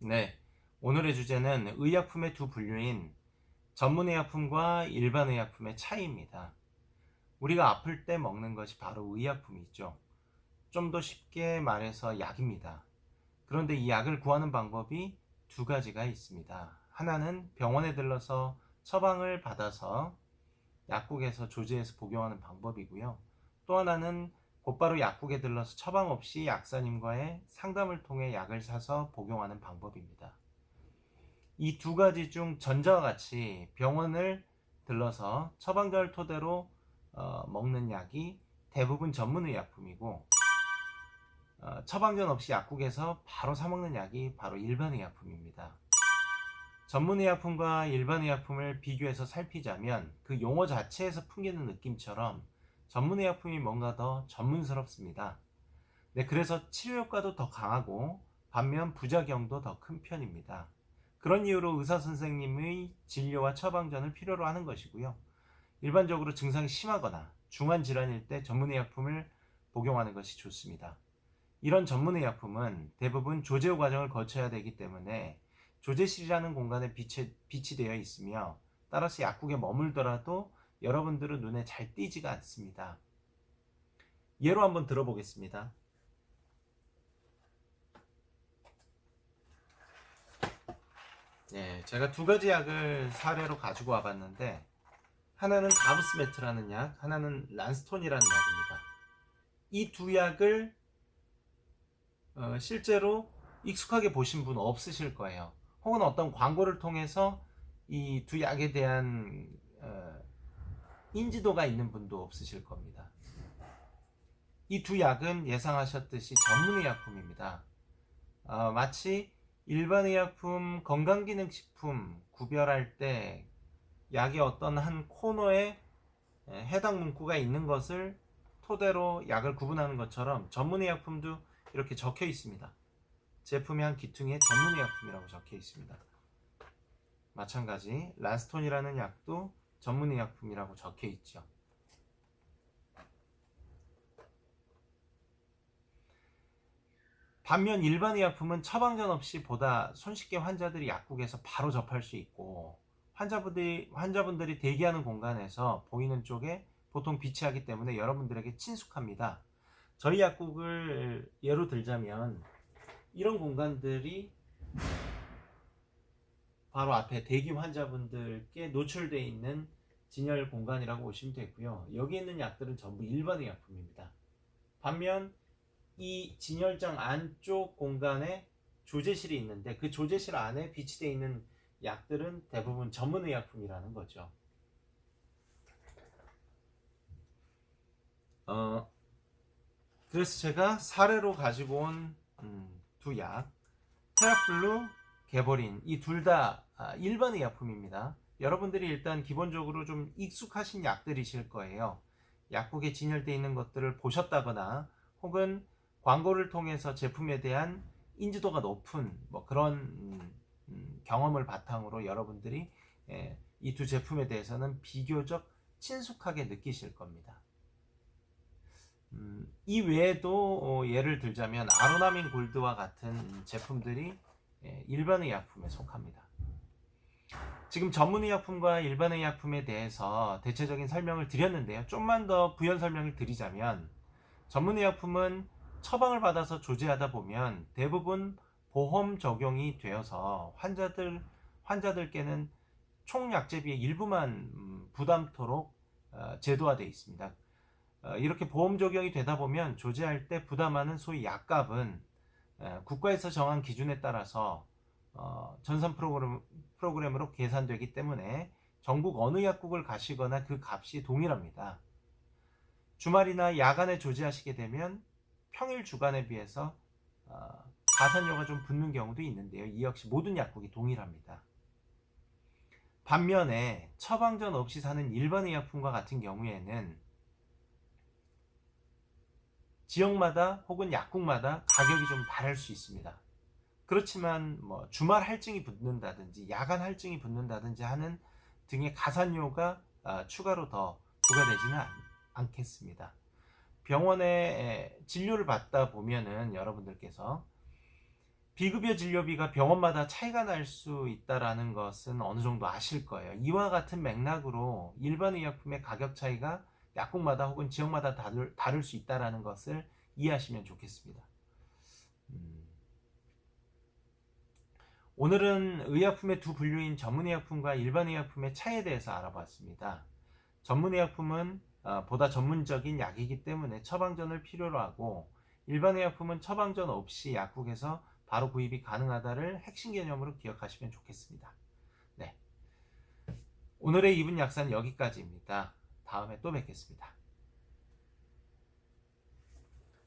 네, 오늘의 주제는 의약품의 두 분류인 전문의약품과 일반의약품의 차이입니다. 우리가 아플 때 먹는 것이 바로 의약품이죠. 좀 더 쉽게 말해서 약입니다. 그런데 이 약을 구하는 방법이 두 가지가 있습니다. 하나는 병원에 들러서 처방을 받아서 약국에서 조제해서 복용하는 방법이고요. 또 하나는 곧바로 약국에 들러서 처방 없이 약사님과의 상담을 통해 약을 사서 복용하는 방법입니다. 이 두 가지 중 전자와 같이 병원을 들러서 처방전을 토대로 먹는 약이 대부분 전문의약품이고, 처방전 없이 약국에서 바로 사 먹는 약이 바로 일반의약품입니다. 전문의약품과 일반의약품을 비교해서 살피자면 그 용어 자체에서 풍기는 느낌처럼 전문의약품이 뭔가 더 전문스럽습니다. 네, 그래서 치료 효과도 더 강하고 반면 부작용도 더 큰 편입니다. 그런 이유로 의사 선생님의 진료와 처방전을 필요로 하는 것이고요. 일반적으로 증상이 심하거나 중한 질환일 때 전문의약품을 복용하는 것이 좋습니다. 이런 전문의약품은 대부분 조제 과정을 거쳐야 되기 때문에 조제실이라는 공간에 비치되어 있으며, 따라서 약국에 머물더라도 여러분들은 눈에 잘 띄지가 않습니다. 예로 한번 들어보겠습니다. 네, 제가 두 가지 약을 사례로 가지고 와봤는데, 하나는 가브스메트라는 약, 하나는 란스톤이라는 약입니다. 이 두 약을 실제로 익숙하게 보신 분 없으실 거예요. 혹은 어떤 광고를 통해서 이 두 약에 대한 인지도가 있는 분도 없으실 겁니다. 이 두 약은 예상하셨듯이 전문의약품입니다. 마치 일반의약품, 건강기능식품 구별할 때 약의 어떤 한 코너에 해당 문구가 있는 것을 토대로 약을 구분하는 것처럼 전문의약품도 이렇게 적혀 있습니다. 제품의 한 기퉁에 전문의약품이라고 적혀 있습니다. 마찬가지 란스톤이라는 약도 전문의약품이라고 적혀 있죠. 반면 일반의약품은 처방전 없이 보다 손쉽게 환자들이 약국에서 바로 접할 수 있고, 환자분들이 대기하는 공간에서 보이는 쪽에 보통 비치하기 때문에 여러분들에게 친숙합니다. 저희 약국을 예로 들자면 이런 공간들이 바로 앞에 대기 환자분들께 노출되어 있는 진열 공간이라고 보시면 되고요. 여기 있는 약들은 전부 일반의 약품입니다. 반면 이 진열장 안쪽 공간에 조제실이 있는데, 그 조제실 안에 비치되어 있는 약들은 대부분 전문의약품이라는 거죠. 그래서 제가 사례로 가지고 온 두 약, 테라플루, 개버린, 이 둘 다 일반의약품입니다. 여러분들이 일단 기본적으로 좀 익숙하신 약들이실 거예요. 약국에 진열되어 있는 것들을 보셨다거나 혹은 광고를 통해서 제품에 대한 인지도가 높은 그런 경험을 바탕으로 여러분들이 이 두 제품에 대해서는 비교적 친숙하게 느끼실 겁니다. 이 외에도 예를 들자면 아로나민 골드와 같은 제품들이 일반의약품에 속합니다. 지금 전문의약품과 일반의약품에 대해서 대체적인 설명을 드렸는데요. 좀만 더 부연 설명을 드리자면, 전문의약품은 처방을 받아서 조제하다 보면 대부분 보험 적용이 되어서 환자들께는 총 약제비의 일부만 부담토록 제도화되어 있습니다. 이렇게 보험 적용이 되다 보면 조제할 때 부담하는 소위 약값은 국가에서 정한 기준에 따라서 전산 프로그램으로 계산되기 때문에 전국 어느 약국을 가시거나 그 값이 동일합니다. 주말이나 야간에 조제하시게 되면 평일 주간에 비해서 가산료가 좀 붙는 경우도 있는데요. 이 역시 모든 약국이 동일합니다. 반면에 처방전 없이 사는 일반의약품과 같은 경우에는 지역마다 혹은 약국마다 가격이 좀 다를 수 있습니다. 그렇지만 주말 할증이 붙는다든지 야간 할증이 붙는다든지 하는 등의 가산료가 추가로 더 부과되지는 않겠습니다. 병원에 진료를 받다 보면은 여러분들께서 비급여 진료비가 병원마다 차이가 날 수 있다라는 것은 어느 정도 아실 거예요. 이와 같은 맥락으로 일반 의약품의 가격 차이가 약국마다 혹은 지역마다 다를 수 있다라는 것을 이해하시면 좋겠습니다. 오늘은 의약품의 두 분류인 전문의약품과 일반의약품의 차이에 대해서 알아봤습니다. 전문의약품은 보다 전문적인 약이기 때문에 처방전을 필요로 하고, 일반의약품은 처방전 없이 약국에서 바로 구입이 가능하다를 핵심 개념으로 기억하시면 좋겠습니다. 네, 오늘의 2분 약사는 여기까지입니다. 다음에 또 뵙겠습니다.